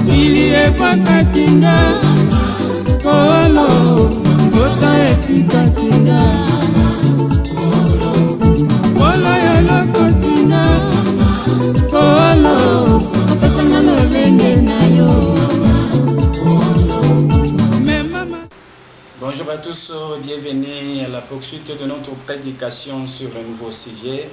mokili ekwakatinga kolo mbota etikatinga kolo yolokotinga kolo opesanga lolenge na yo. Bonjour à tous, bienvenue à la poursuite de notre prédication sur un nouveau sujet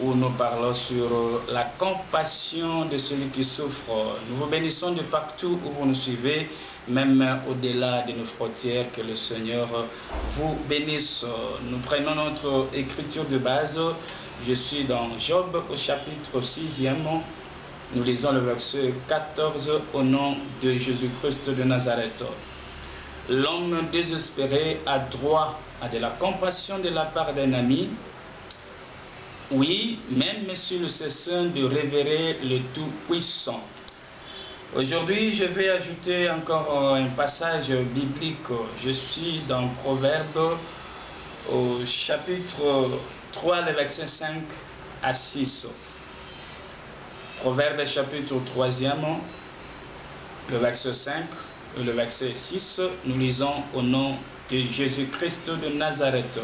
où nous parlons sur la compassion de celui qui souffre. Nous vous bénissons de partout où vous nous suivez, même au-delà de nos frontières, que le Seigneur vous bénisse. Nous prenons notre écriture de base. Je suis dans Job au chapitre 6e. Nous lisons le verset 14 au nom de Jésus-Christ de Nazareth. L'homme désespéré a droit à de la compassion de la part d'un ami. Oui, même sur le cessant de révérer le Tout-Puissant. Aujourd'hui, je vais ajouter encore un passage biblique. Je suis dans Proverbe au chapitre 3, le verset 5 à 6. Proverbe chapitre 3e, le verset 5 et le verset 6, nous lisons au nom de Jésus-Christ de Nazareth.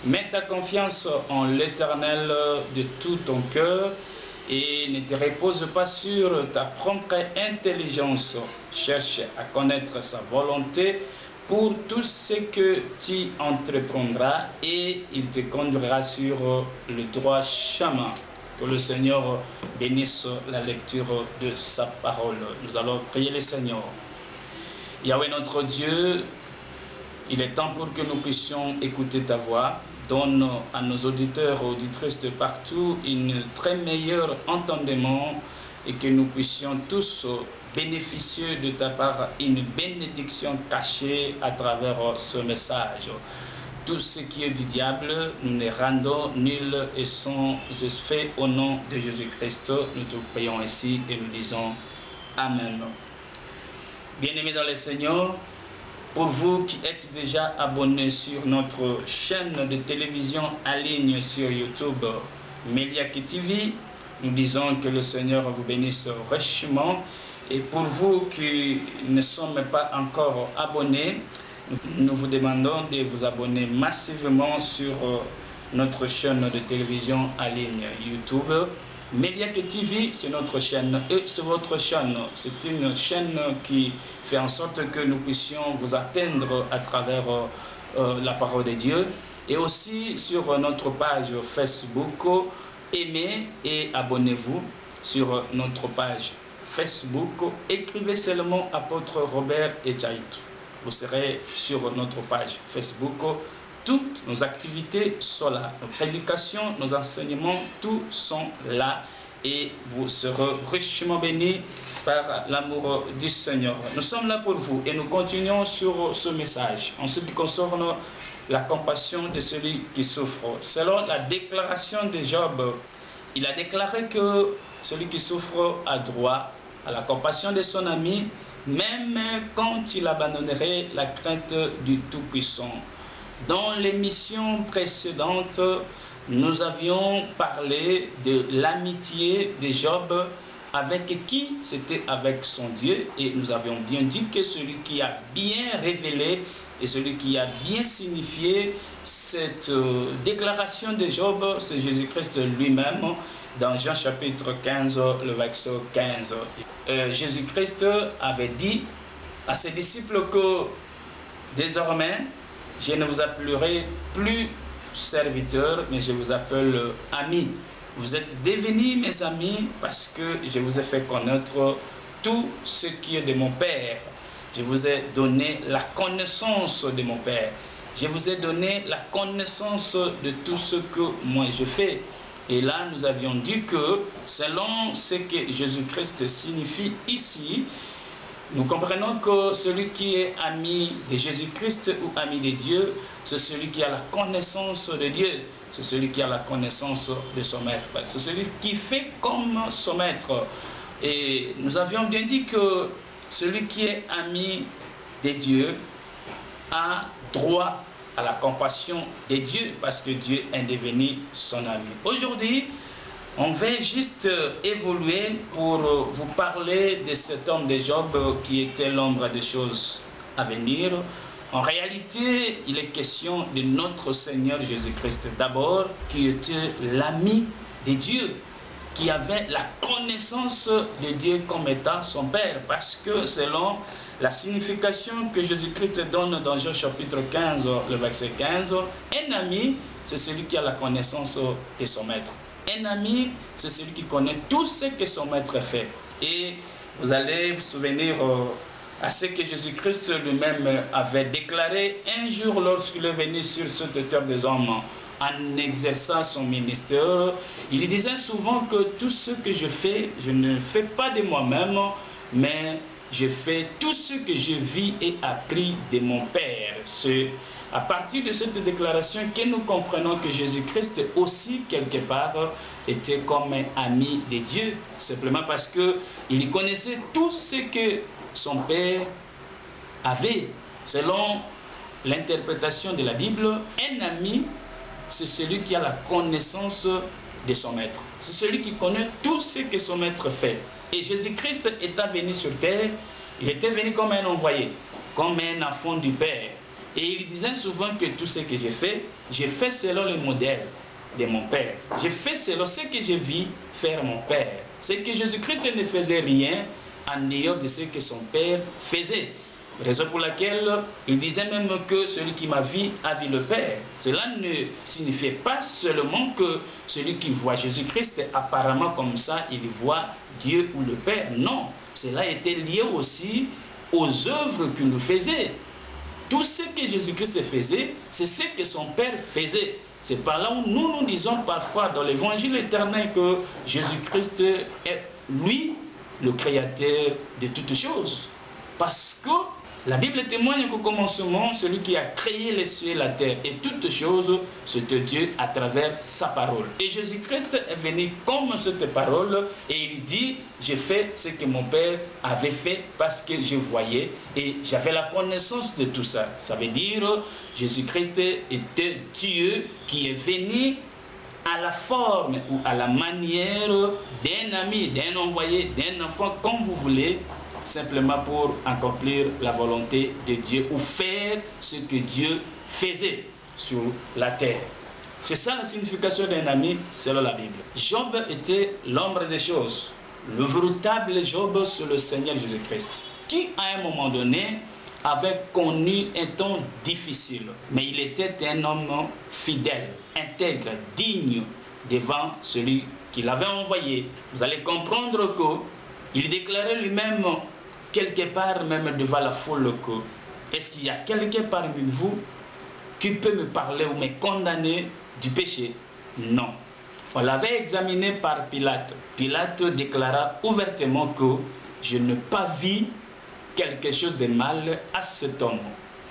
Mets ta confiance en l'Éternel de tout ton cœur et ne te repose pas sur ta propre intelligence. Cherche à connaître sa volonté pour tout ce que tu entreprendras et il te conduira sur le droit chemin. Que le Seigneur bénisse la lecture de sa parole. Nous allons prier le Seigneur. Yahweh notre Dieu, il est temps pour que nous puissions écouter ta voix. Donne à nos auditeurs et auditrices de partout une très meilleure entendement et que nous puissions tous bénéficier de ta part une bénédiction cachée à travers ce message. Tout ce qui est du diable, nous ne rendons nul et sans effet au nom de Jésus-Christ. Nous te prions ainsi et nous disons Amen. Bien-aimés dans le Seigneur, pour vous qui êtes déjà abonnés sur notre chaîne de télévision en ligne sur YouTube, Meliaki TV, nous disons que le Seigneur vous bénisse richement. Et pour vous qui ne sommes pas encore abonnés, nous vous demandons de vous abonner massivement sur notre chaîne de télévision en ligne YouTube. Meliaki TV, c'est notre chaîne et c'est votre chaîne. C'est une chaîne qui fait en sorte que nous puissions vous atteindre à travers la parole de Dieu. Et aussi sur notre page Facebook, aimez et abonnez-vous sur notre page Facebook. Écrivez seulement Apôtre Robert Echaït. Vous serez sur notre page Facebook. Toutes nos activités sont là, nos prédications, nos enseignements, tout sont là et vous serez richement bénis par l'amour du Seigneur. Nous sommes là pour vous et nous continuons sur ce message en ce qui concerne la compassion de celui qui souffre. Selon la déclaration de Job, il a déclaré que celui qui souffre a droit à la compassion de son ami, même quand il abandonnerait la crainte du Tout-Puissant. Dans l'émission précédente, nous avions parlé de l'amitié de Job avec qui? C'était avec son Dieu. Et nous avions bien dit que celui qui a bien révélé et celui qui a bien signifié cette déclaration de Job, c'est Jésus-Christ lui-même. Dans Jean chapitre 15, le verset 15. Jésus-Christ avait dit à ses disciples que désormais, je ne vous appellerai plus serviteurs, mais je vous appelle amis. Vous êtes devenus mes amis parce que je vous ai fait connaître tout ce qui est de mon Père. Je vous ai donné la connaissance de mon Père. Je vous ai donné la connaissance de tout ce que moi je fais. Et là, nous avions dit que selon ce que Jésus-Christ signifie ici, nous comprenons que celui qui est ami de Jésus-Christ ou ami de Dieu, c'est celui qui a la connaissance de Dieu, c'est celui qui a la connaissance de son maître, c'est celui qui fait comme son maître. Et nous avions bien dit que celui qui est ami de Dieu a droit à la compassion de Dieu parce que Dieu est devenu son ami. Aujourd'hui, On va juste évoluer pour vous parler de cet homme de Job qui était l'ombre des choses à venir. En réalité, il est question de notre Seigneur Jésus-Christ d'abord, qui était l'ami de Dieu, qui avait la connaissance de Dieu comme étant son Père, parce que selon la signification que Jésus-Christ donne dans Jean chapitre 15, le verset 15, un ami, c'est celui qui a la connaissance de son maître. Un ami, c'est celui qui connaît tout ce que son maître fait. Et vous allez vous souvenir à ce que Jésus-Christ lui-même avait déclaré un jour lorsqu'il est venu sur cette terre des hommes en exerçant son ministère. Il disait souvent que tout ce que je fais, je ne fais pas de moi-même, mais je fais tout ce que je vis et appris de mon Père. C'est à partir de cette déclaration que nous comprenons que Jésus-Christ aussi, quelque part, était comme un ami de Dieu, simplement parce qu'il connaissait tout ce que son Père avait. Selon l'interprétation de la Bible, un ami, c'est celui qui a la connaissance de son maître. C'est celui qui connaît tout ce que son maître fait. Et Jésus-Christ étant venu sur terre, il était venu comme un envoyé, comme un enfant du Père. Et il disait souvent que tout ce que j'ai fait selon le modèle de mon Père. J'ai fait selon ce que je vis faire mon Père. C'est que Jésus-Christ ne faisait rien en dehors de ce que son Père faisait. Raison pour laquelle il disait même que celui qui m'a vu a vu le Père. Cela ne signifiait pas seulement que celui qui voit Jésus-Christ apparemment comme ça, il voit Dieu ou le Père. Non, cela était lié aussi aux œuvres qu'il faisait. Tout ce que Jésus-Christ faisait, c'est ce que son Père faisait. C'est par là où nous disons parfois dans l'évangile éternel que Jésus-Christ est, lui, le créateur de toutes choses. Parce que la Bible témoigne qu'au commencement, celui qui a créé les cieux et la terre et toutes choses, c'était Dieu à travers sa parole. Et Jésus-Christ est venu comme cette parole et il dit, j'ai fait ce que mon Père avait fait parce que je voyais et j'avais la connaissance de tout ça. Ça veut dire, Jésus-Christ était Dieu qui est venu à la forme ou à la manière d'un ami, d'un envoyé, d'un enfant, comme vous voulez, simplement pour accomplir la volonté de Dieu ou faire ce que Dieu faisait sur la terre. C'est ça la signification d'un ami selon la Bible. Job était l'ombre des choses. Le véritable Job, c'est le Seigneur Jésus-Christ, qui à un moment donné avait connu un temps difficile, mais il était un homme fidèle, intègre, digne devant celui qui l'avait envoyé. Vous allez comprendre qu'il déclarait lui-même, quelque part même devant la foule, que est-ce qu'il y a quelqu'un parmi vous qui peut me parler ou me condamner du péché? Non. On l'avait examiné par Pilate. Pilate déclara ouvertement que je n'ai pas vu quelque chose de mal à cet homme.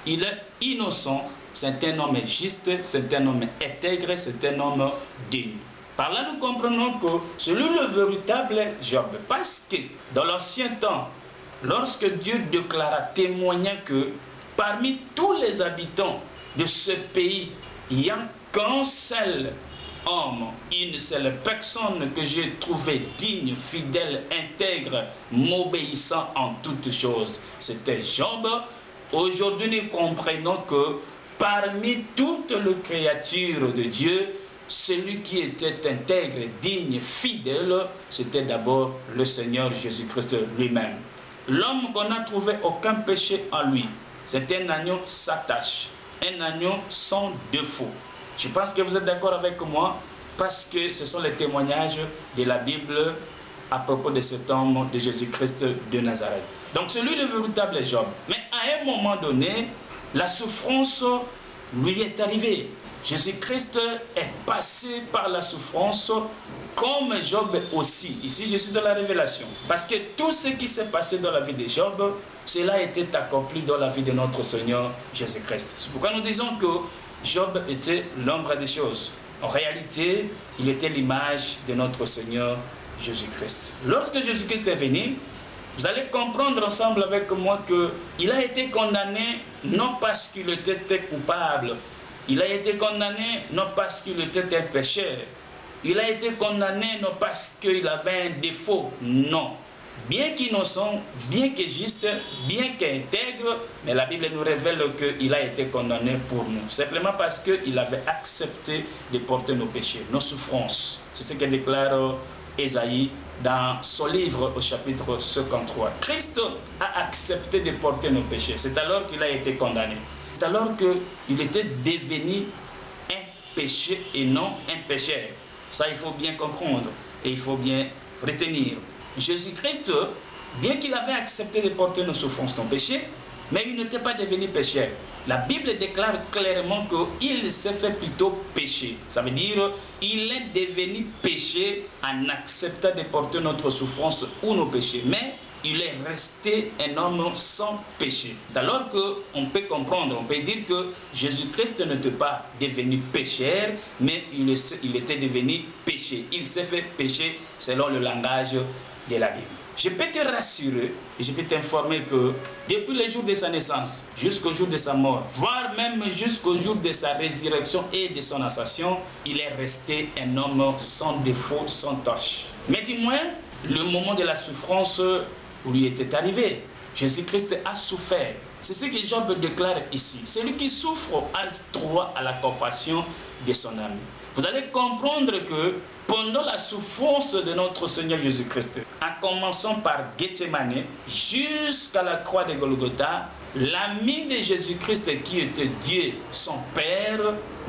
Il est innocent, c'est un homme juste, c'est un homme intègre, c'est un homme digne. Par là, nous comprenons que c'est lui le véritable Job. Parce que dans l'ancien temps, lorsque Dieu déclara, témoignant que parmi tous les habitants de ce pays, il n'y a qu'un seul homme, une seule personne que j'ai trouvé digne, fidèle, intègre, m'obéissant en toutes choses, c'était Job. Aujourd'hui, nous comprenons que parmi toutes les créatures de Dieu, celui qui était intègre, digne, fidèle, c'était d'abord le Seigneur Jésus-Christ lui-même. L'homme qu'on n'a trouvé aucun péché en lui, c'est un agneau sans tache, un agneau sans défaut. Je pense que vous êtes d'accord avec moi parce que ce sont les témoignages de la Bible à propos de cet homme de Jésus-Christ de Nazareth. Donc c'est lui le véritable Job. Mais à un moment donné, la souffrance lui est arrivée. Jésus-Christ est passé par la souffrance comme Job aussi. Ici, je suis dans la révélation. Parce que tout ce qui s'est passé dans la vie de Job, cela était accompli dans la vie de notre Seigneur Jésus-Christ. C'est pourquoi nous disons que Job était l'ombre des choses. En réalité, il était l'image de notre Seigneur Jésus-Christ. Lorsque Jésus-Christ est venu, vous allez comprendre ensemble avec moi qu'il a été condamné non parce qu'il était coupable. Il a été condamné non parce qu'il était un pécheur, Il a été condamné non parce qu'il avait un défaut, non. Bien qu'innocent, bien que juste, bien qu'intègre, mais la Bible nous révèle qu'il a été condamné pour nous. Simplement parce qu'il avait accepté de porter nos péchés, nos souffrances. C'est ce que déclare Ésaïe dans son livre au chapitre 53. Christ a accepté de porter nos péchés. C'est alors qu'il a été condamné. C'est alors qu'il était devenu un péché et non un pécheur. Ça, il faut bien comprendre et il faut bien retenir. Jésus-Christ, bien qu'il avait accepté de porter nos souffrances, nos péchés, mais il n'était pas devenu pécheur. La Bible déclare clairement qu'il s'est fait plutôt péché. Ça veut dire qu'il est devenu péché en acceptant de porter notre souffrance ou nos péchés. Mais il est resté un homme sans péché. Alors qu'on peut comprendre, on peut dire que Jésus-Christ n'était pas devenu pécheur, mais il était devenu péché. Il s'est fait péché selon le langage de la Bible. Je peux te rassurer et je peux t'informer que depuis le jour de sa naissance jusqu'au jour de sa mort, voire même jusqu'au jour de sa résurrection et de son ascension, il est resté un homme sans défaut, sans tache. Mais dis-moi, le moment de la souffrance lui était arrivé. Jésus-Christ a souffert. C'est ce que Job déclare ici. Celui qui souffre a droit à la compassion de son ami. Vous allez comprendre que pendant la souffrance de notre Seigneur Jésus-Christ, en commençant par Gethsemane jusqu'à la croix de Golgotha, l'ami de Jésus-Christ qui était Dieu, son Père,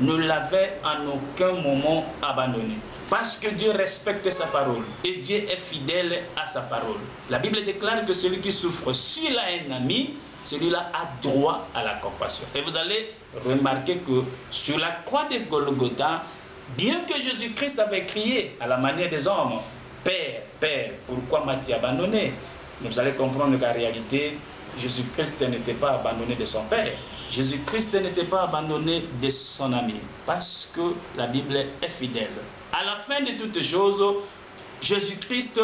ne l'avait en aucun moment abandonné. Parce que Dieu respecte sa parole et Dieu est fidèle à sa parole. La Bible déclare que celui qui souffre, s'il a un ami, celui-là a droit à la compassion. Et vous allez remarquer que sur la croix de Golgotha, bien que Jésus-Christ avait crié à la manière des hommes, « Père, Père, pourquoi m'as-tu abandonné ?» Mais vous allez comprendre qu'en réalité, Jésus-Christ n'était pas abandonné de son Père. Jésus-Christ n'était pas abandonné de son ami, parce que la Bible est fidèle. À la fin de toutes choses, Jésus-Christ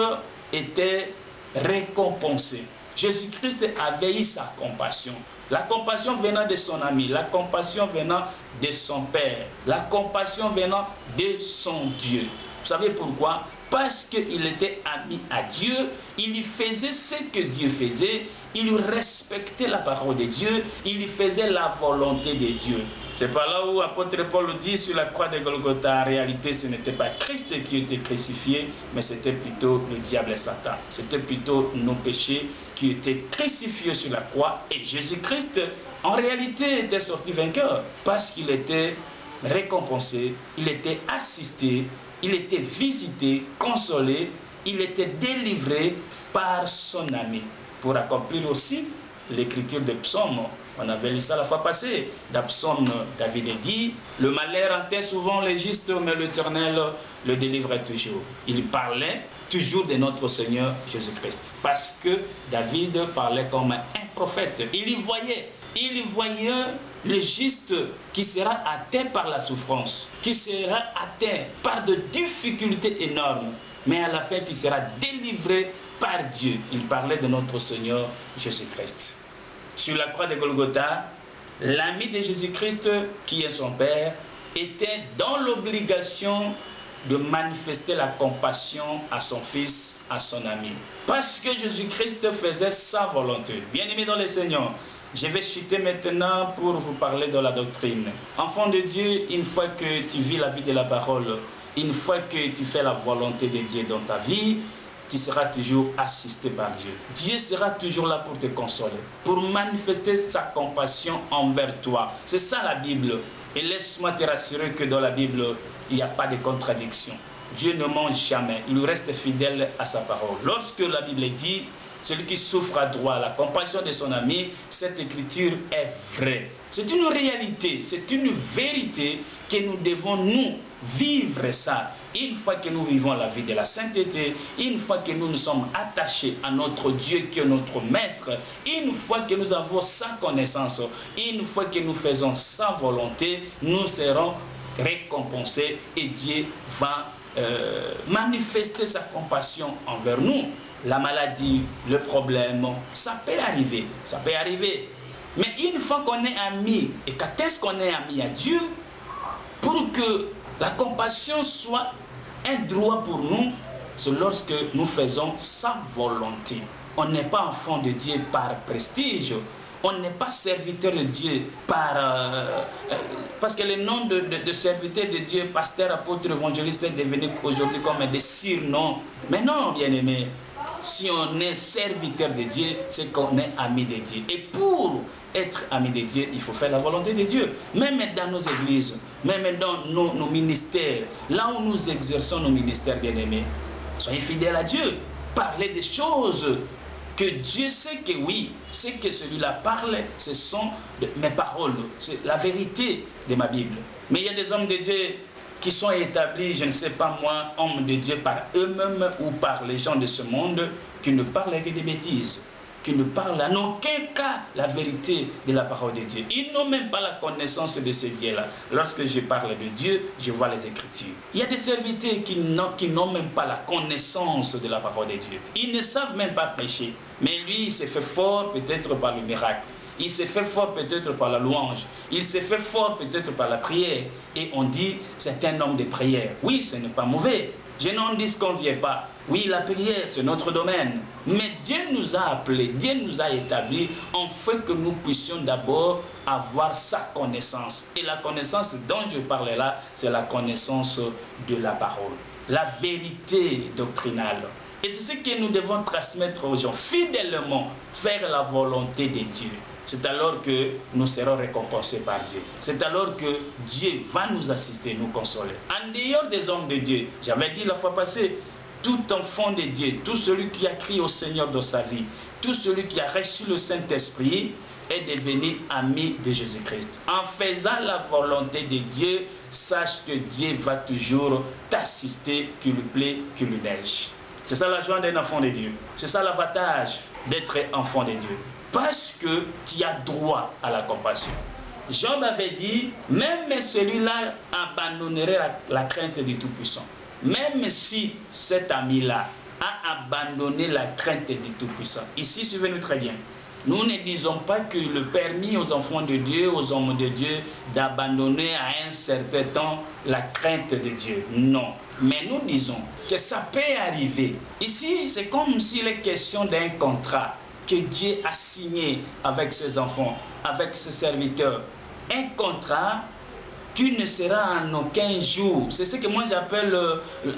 était récompensé. Jésus-Christ avait eu sa compassion. La compassion venant de son ami, la compassion venant de son Père, la compassion venant de son Dieu. Vous savez pourquoi? Parce qu'il était ami à Dieu, il lui faisait ce que Dieu faisait, il lui respectait la parole de Dieu, il lui faisait la volonté de Dieu. C'est par là où l'apôtre Paul dit sur la croix de Golgotha, en réalité ce n'était pas Christ qui était crucifié, mais c'était plutôt le diable et Satan. C'était plutôt nos péchés qui étaient crucifiés sur la croix, et Jésus-Christ en réalité était sorti vainqueur parce qu'il était récompensé, il était assisté, il était visité, consolé, il était délivré par son ami. Pour accomplir aussi l'écriture des psaumes, on avait lu ça la fois passée. Dans psaume, David dit, le malheur entend souvent les justes, mais l'Éternel le délivre toujours. Il parlait toujours de notre Seigneur Jésus-Christ. Parce que David parlait comme un prophète. Il y voyait le juste qui sera atteint par la souffrance, qui sera atteint par de difficultés énormes, mais à la fin qui sera délivré par Dieu. Il parlait de notre Seigneur Jésus-Christ. Sur la croix de Golgotha, l'ami de Jésus-Christ, qui est son Père, était dans l'obligation de manifester la compassion à son fils, à son ami. Parce que Jésus-Christ faisait sa volonté. Bien-aimés dans le Seigneur, je vais chuter maintenant pour vous parler de la doctrine. Enfant de Dieu, une fois que tu vis la vie de la parole, une fois que tu fais la volonté de Dieu dans ta vie, tu seras toujours assisté par Dieu. Dieu sera toujours là pour te consoler, pour manifester sa compassion envers toi. C'est ça la Bible. Et laisse-moi te rassurer que dans la Bible, il n'y a pas de contradiction. Dieu ne ment jamais. Il reste fidèle à sa parole. Lorsque la Bible dit, celui qui souffre a droit à la compassion de son ami, cette écriture est vraie. C'est une réalité, c'est une vérité que nous devons nous vivre ça. Une fois que nous vivons la vie de la sainteté, une fois que nous nous sommes attachés à notre Dieu qui est notre maître, une fois que nous avons sa connaissance, une fois que nous faisons sa volonté, nous serons récompensés et Dieu va manifester sa compassion envers nous. La maladie, le problème, ça peut arriver, ça peut arriver. Mais une fois qu'on est ami, et quand est-ce qu'on est ami à Dieu, pour que la compassion soit Un droit pour nous, c'est lorsque nous faisons sa volonté. On n'est pas enfant de Dieu par prestige. On n'est pas serviteur de Dieu parce que le nom de serviteur de Dieu, pasteur, apôtre, évangéliste, est devenu aujourd'hui comme des surnoms. Mais non, bien-aimé, si on est serviteur de Dieu, c'est qu'on est ami de Dieu. Et pour être ami de Dieu, il faut faire la volonté de Dieu. Même dans nos églises, même dans nos ministères, là où nous exerçons nos ministères, bien-aimés, soyez fidèles à Dieu. Parlez des choses que Dieu sait que oui, c'est que celui-là parle, ce sont mes paroles, c'est la vérité de ma Bible. Mais il y a des hommes de Dieu qui sont établis, je ne sais pas moi, hommes de Dieu par eux-mêmes ou par les gens de ce monde, qui ne parlent que des bêtises, qui ne parlent en aucun cas la vérité de la parole de Dieu. Ils n'ont même pas la connaissance de ce Dieu-là. Lorsque je parle de Dieu, je vois les Écritures. Il y a des serviteurs qui n'ont même pas la connaissance de la parole de Dieu. Ils ne savent même pas prêcher. Mais lui, il s'est fait fort peut-être par le miracle. Il s'est fait fort peut-être par la louange. Il s'est fait fort peut-être par la prière. Et on dit, c'est un homme de prière. Oui, ce n'est pas mauvais. Je n'en disconviens pas. Oui, la prière, c'est notre domaine. Mais Dieu nous a appelés, Dieu nous a établis, afin que nous puissions d'abord avoir sa connaissance. Et la connaissance dont je parle là, c'est la connaissance de la parole. La vérité doctrinale. Et c'est ce que nous devons transmettre aux gens, fidèlement faire la volonté de Dieu. C'est alors que nous serons récompensés par Dieu. C'est alors que Dieu va nous assister, nous consoler. En dehors des hommes de Dieu, j'avais dit la fois passée, tout enfant de Dieu, tout celui qui a crié au Seigneur dans sa vie, tout celui qui a reçu le Saint-Esprit est devenu ami de Jésus-Christ. En faisant la volonté de Dieu, sache que Dieu va toujours t'assister, qu'il lui plaît, qu'il lui neige. C'est ça la joie d'un enfant de Dieu. C'est ça l'avantage d'être enfant de Dieu. Parce que tu as droit à la compassion. Job avait dit, même celui-là abandonnerait la crainte du Tout-Puissant. Même si cet ami-là a abandonné la crainte du Tout-Puissant. Ici, suivez-nous très bien. Nous ne disons pas que le permis aux enfants de Dieu, aux hommes de Dieu, d'abandonner à un certain temps la crainte de Dieu. Non. Mais nous disons que ça peut arriver. Ici, c'est comme s'il est question d'un contrat que Dieu a signé avec ses enfants, avec ses serviteurs. Un contrat qui ne sera en aucun jour. C'est ce que moi j'appelle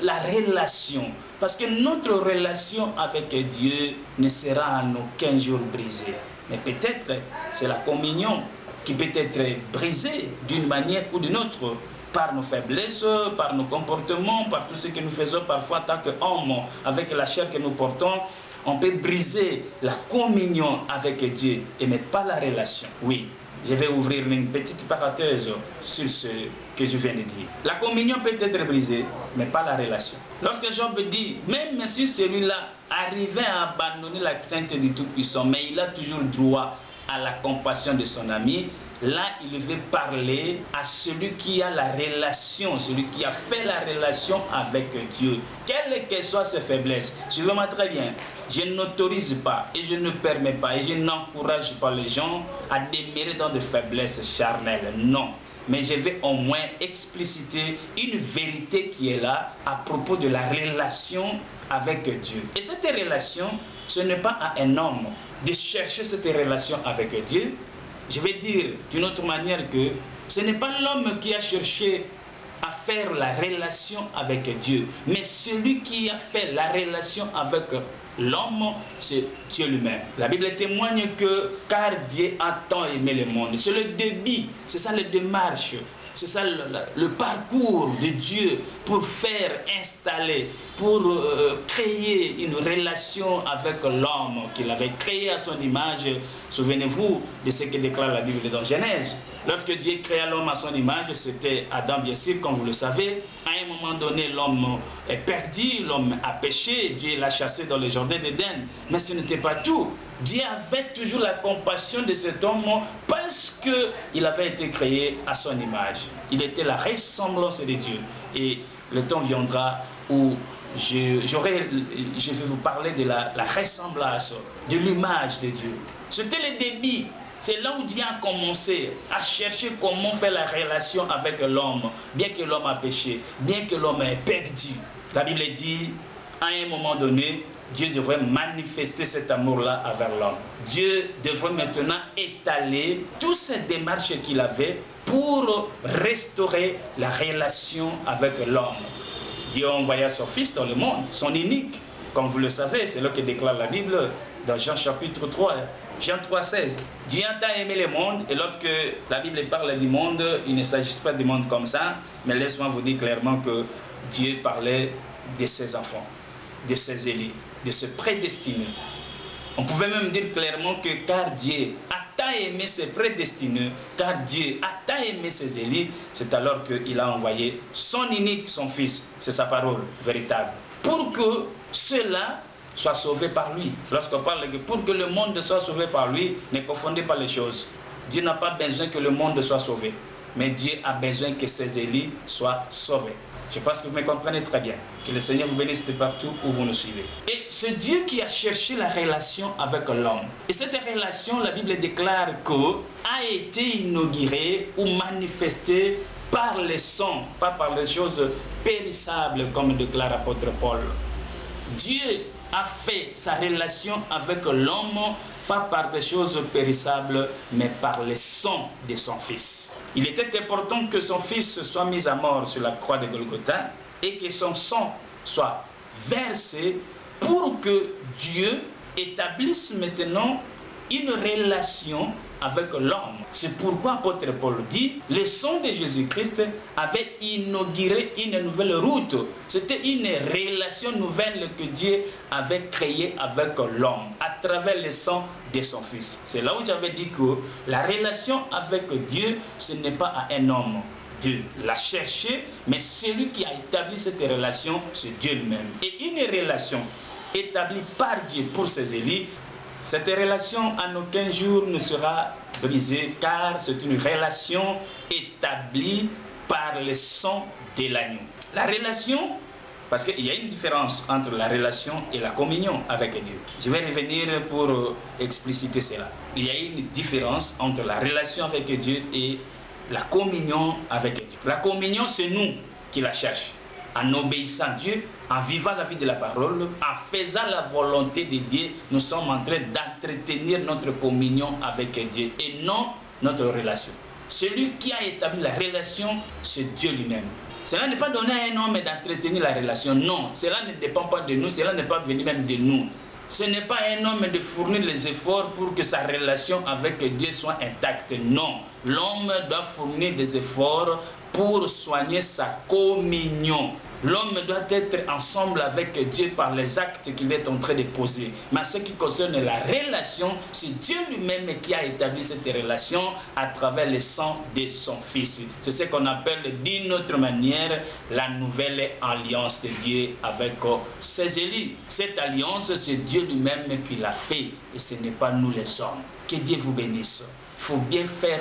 la relation. Parce que notre relation avec Dieu ne sera en aucun jour brisée. Mais peut-être c'est la communion qui peut être brisée d'une manière ou d'une autre, par nos faiblesses, par nos comportements, par tout ce que nous faisons parfois en tant qu'hommes, avec la chair que nous portons. On peut briser la communion avec Dieu, mais pas la relation. Oui, je vais ouvrir une petite parenthèse sur ce que je viens de dire. La communion peut être brisée, mais pas la relation. Lorsque Job dit, même si celui-là arrivait à abandonner la crainte du Tout-Puissant, mais il a toujours droit à la compassion de son ami, là il veut parler à celui qui a la relation, celui qui a fait la relation avec Dieu. Quelles que soient ses faiblesses, suivez-moi très bien, je n'autorise pas et je ne permets pas et je n'encourage pas les gens à demeurer dans des faiblesses charnelles, non. Mais je vais au moins expliciter une vérité qui est là à propos de la relation avec Dieu. Et cette relation, ce n'est pas à un homme de chercher cette relation avec Dieu. Je vais dire d'une autre manière que ce n'est pas l'homme qui a cherché à faire la relation avec Dieu, mais celui qui a fait la relation avec l'homme, c'est Dieu lui-même. La Bible témoigne que car Dieu a tant aimé le monde, c'est le début, c'est ça la démarche, c'est ça le parcours de Dieu pour faire installer, pour créer une relation avec l'homme qu'il avait créé à son image. Souvenez-vous de ce que déclare la Bible dans Genèse. Lorsque Dieu créa l'homme à son image, c'était Adam bien sûr, comme vous le savez. À un moment donné, l'homme est perdu, l'homme a péché, Dieu l'a chassé dans le jardin d'Éden. Mais ce n'était pas tout. Dieu avait toujours la compassion de cet homme parce qu'il avait été créé à son image. Il était la ressemblance de Dieu. Et le temps viendra où je vais vous parler de la ressemblance, de l'image de Dieu. C'était le début C'est là où Dieu a commencé à chercher comment faire la relation avec l'homme, bien que l'homme a péché, bien que l'homme est perdu. La Bible dit, à un moment donné, Dieu devrait manifester cet amour-là envers l'homme. Dieu devrait maintenant étaler toutes ces démarches qu'il avait pour restaurer la relation avec l'homme. Dieu a envoyé son Fils dans le monde, son unique. Comme vous le savez, c'est là que déclare la Bible dans Jean chapitre 3, Jean 3,16. Dieu a tant aimé le monde, et lorsque la Bible parle du monde, il ne s'agit pas du monde comme ça, mais laisse-moi vous dire clairement que Dieu parlait de ses enfants, de ses élus, de ses prédestinés. On pouvait même dire clairement que car Dieu a tant aimé ses prédestinés, car Dieu a tant aimé ses élus, c'est alors qu'il a envoyé son unique, son Fils, c'est sa parole véritable, pour que ceux-là soient sauvés par lui. Lorsqu'on parle de pour que le monde soit sauvé par lui, ne confondez pas les choses. Dieu n'a pas besoin que le monde soit sauvé, mais Dieu a besoin que ses élus soient sauvés. Je pense que vous me comprenez très bien. Que le Seigneur vous bénisse de partout où vous nous suivez. Et c'est Dieu qui a cherché la relation avec l'homme. Et cette relation, la Bible déclare a été inaugurée ou manifestée par le sang, pas par les choses périssables, comme déclare l'apôtre Paul. Dieu a fait sa relation avec l'homme, pas par des choses périssables, mais par le sang de son Fils. Il était important que son Fils soit mis à mort sur la croix de Golgotha et que son sang soit versé pour que Dieu établisse maintenant une relation avec l'homme. C'est pourquoi l'apôtre Paul dit, le sang de Jésus-Christ avait inauguré une nouvelle route. C'était une relation nouvelle que Dieu avait créée avec l'homme à travers le sang de son Fils. C'est là où j'avais dit que la relation avec Dieu, ce n'est pas à un homme. Dieu l'a cherché, mais celui qui a établi cette relation, c'est Dieu lui-même. Et une relation établie par Dieu pour ses élus, cette relation en aucun jour ne sera brisée, car c'est une relation établie par le sang de l'agneau. La relation, parce qu'il y a une différence entre la relation et la communion avec Dieu. Je vais revenir pour expliciter cela. Il y a une différence entre la relation avec Dieu et la communion avec Dieu. La communion, c'est nous qui la cherchons. En obéissant à Dieu, en vivant la vie de la parole, en faisant la volonté de Dieu, nous sommes en train d'entretenir notre communion avec Dieu et non notre relation. Celui qui a établi la relation, c'est Dieu lui-même. Cela n'est pas donné à un homme d'entretenir la relation, non. Cela ne dépend pas de nous, cela n'est pas venu même de nous. Ce n'est pas à un homme de fournir les efforts pour que sa relation avec Dieu soit intacte, non. L'homme doit fournir des efforts pour soigner sa communion. L'homme doit être ensemble avec Dieu par les actes qu'il est en train de poser. Mais en ce qui concerne la relation, c'est Dieu lui-même qui a établi cette relation à travers le sang de son Fils. C'est ce qu'on appelle d'une autre manière la nouvelle alliance de Dieu avec ses élus. Cette alliance, c'est Dieu lui-même qui l'a fait et ce n'est pas nous les hommes. Que Dieu vous bénisse. Il faut bien faire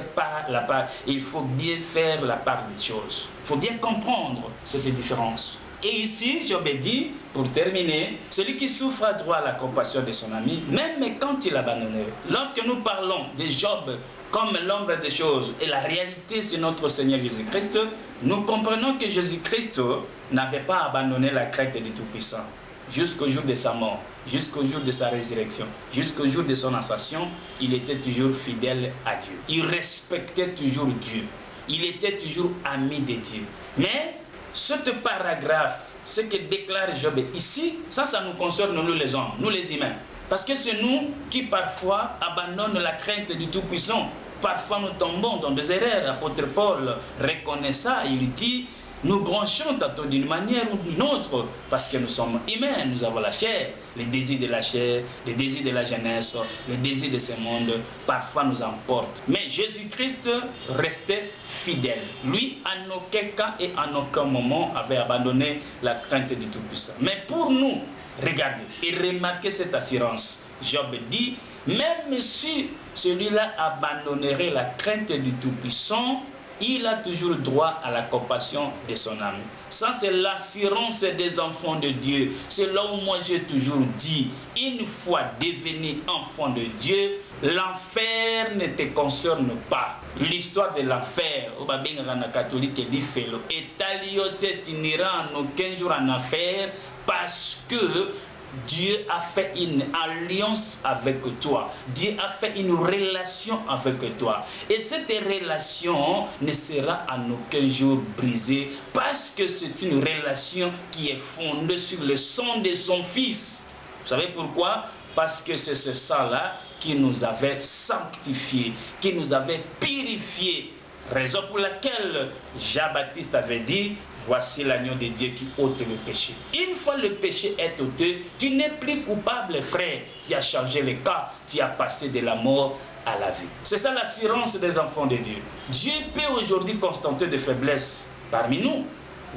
il faut bien faire la part des choses. Il faut bien comprendre cette différence. Et ici, Job dit, pour terminer, celui qui souffre a droit à la compassion de son ami, même quand il abandonne. Lorsque nous parlons de Job comme l'ombre des choses, et la réalité c'est notre Seigneur Jésus-Christ, nous comprenons que Jésus-Christ n'avait pas abandonné la crainte du Tout-Puissant. Jusqu'au jour de sa mort, jusqu'au jour de sa résurrection, jusqu'au jour de son ascension, il était toujours fidèle à Dieu. Il respectait toujours Dieu. Il était toujours ami de Dieu. Mais ce paragraphe, ce que déclare Job ici, ça nous concerne nous les hommes, nous les humains. Parce que c'est nous qui parfois abandonnons la crainte du Tout-Puissant. Parfois nous tombons dans des erreurs. L'apôtre Paul reconnaît ça, il dit, nous branchons tantôt d'une manière ou d'une autre, parce que nous sommes humains, nous avons la chair, les désirs de la chair, les désirs de la jeunesse, les désirs de ce monde, parfois nous emportent. Mais Jésus-Christ restait fidèle. Lui, en aucun cas et en aucun moment, avait abandonné la crainte du Tout-Puissant. Mais pour nous, regardez et remarquez cette assurance. Job dit, même si celui-là abandonnerait la crainte du Tout-Puissant, il a toujours droit à la compassion de son âme. Ça, c'est l'assurance des enfants de Dieu. C'est là où moi j'ai toujours dit, une fois devenu enfant de Dieu, l'enfer ne te concerne pas. L'histoire de l'enfer, au babengana catholique dit felo, et taliote tu n'iras en aucun jour en enfer parce que Dieu a fait une alliance avec toi. Dieu a fait une relation avec toi. Et cette relation ne sera en aucun jour brisée parce que c'est une relation qui est fondée sur le sang de son Fils. Vous savez pourquoi? Parce que c'est ce sang-là qui nous avait sanctifiés, qui nous avait purifiés. Raison pour laquelle Jean-Baptiste avait dit, voici l'agneau de Dieu qui ôte le péché. Une fois le péché est ôté, tu n'es plus coupable, frère. Tu as changé le cas, tu as passé de la mort à la vie. C'est ça l'assurance des enfants de Dieu. Dieu peut aujourd'hui constater de faiblesses parmi nous.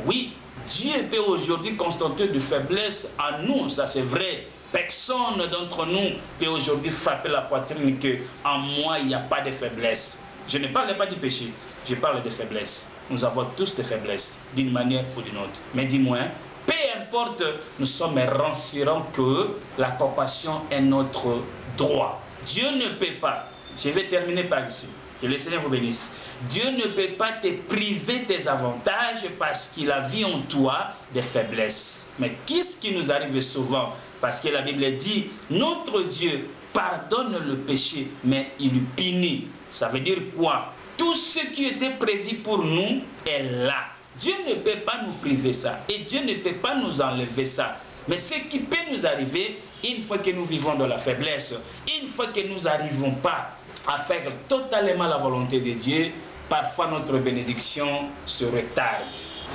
Oui, Dieu peut aujourd'hui constater de faiblesses en nous, ça c'est vrai. Personne d'entre nous peut aujourd'hui frapper la poitrine qu'en moi il n'y a pas de faiblesse. Je ne parle pas du péché, je parle de faiblesse. Nous avons tous des faiblesses, d'une manière ou d'une autre. Mais dis-moi, peu importe, nous sommes rassurants que la compassion est notre droit. Dieu ne peut pas, je vais terminer par ici, que le Seigneur vous bénisse. Dieu ne peut pas te priver des avantages parce qu'il a vu en toi des faiblesses. Mais qu'est-ce qui nous arrive souvent? Parce que la Bible dit, notre Dieu pardonne le péché, mais il punit. Ça veut dire quoi? Tout ce qui était prévu pour nous est là. Dieu ne peut pas nous priver ça. Et Dieu ne peut pas nous enlever ça. Mais ce qui peut nous arriver, une fois que nous vivons dans la faiblesse, une fois que nous n'arrivons pas à faire totalement la volonté de Dieu, parfois notre bénédiction se retarde.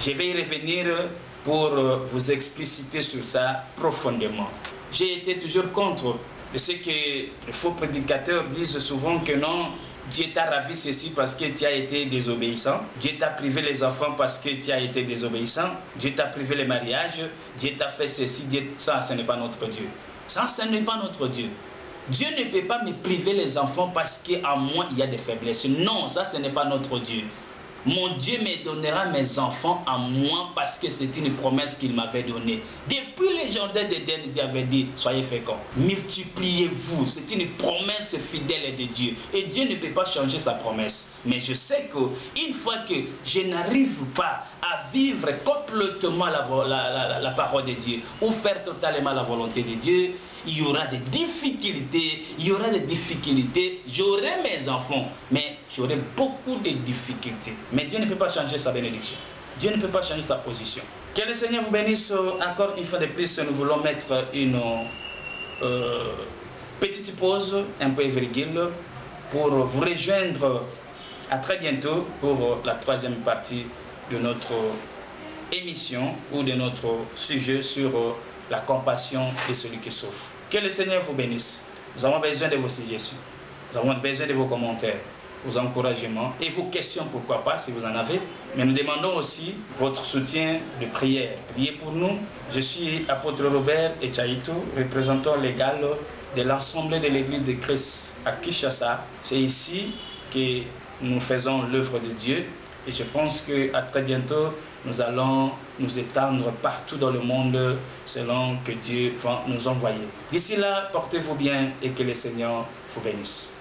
Je vais y revenir pour vous expliciter sur ça profondément. J'ai été toujours contre ce que les faux prédicateurs disent souvent que non, Dieu t'a ravi ceci parce que tu as été désobéissant. Dieu t'a privé les enfants parce que tu as été désobéissant. Dieu t'a privé les mariages. Dieu t'a fait ceci. Ça, ce n'est pas notre Dieu. Ça, ce n'est pas notre Dieu. Dieu ne peut pas me priver les enfants parce qu'en moi, il y a des faiblesses. Non, ça, ce n'est pas notre Dieu. Mon Dieu me donnera mes enfants à moi parce que c'est une promesse qu'il m'avait donnée. Depuis les jardins d'Éden, Dieu avait dit, soyez féconds, multipliez-vous. C'est une promesse fidèle de Dieu. Et Dieu ne peut pas changer sa promesse. Mais je sais qu'une fois que je n'arrive pas à vivre complètement la parole de Dieu ou faire totalement la volonté de Dieu, il y aura des difficultés, j'aurai mes enfants, mais j'aurai beaucoup de difficultés. Mais Dieu ne peut pas changer sa bénédiction. Dieu ne peut pas changer sa position. Que le Seigneur vous bénisse encore une fois de plus. Nous voulons mettre une petite pause, un peu virgule, pour vous rejoindre à très bientôt pour la troisième partie de notre émission ou de notre sujet sur la compassion de celui qui souffre. Que le Seigneur vous bénisse. Nous avons besoin de vos suggestions. Nous avons besoin de vos commentaires, vos encouragements et vos questions, pourquoi pas, si vous en avez. Mais nous demandons aussi votre soutien de prière. Priez pour nous. Je suis apôtre Robert Echaïtou, représentant légal de l'ensemble de l'Église de Christ à Kinshasa. C'est ici que nous faisons l'œuvre de Dieu. Et je pense qu'à très bientôt, nous allons nous étendre partout dans le monde selon que Dieu va nous envoyer. D'ici là, portez-vous bien et que le Seigneur vous bénisse.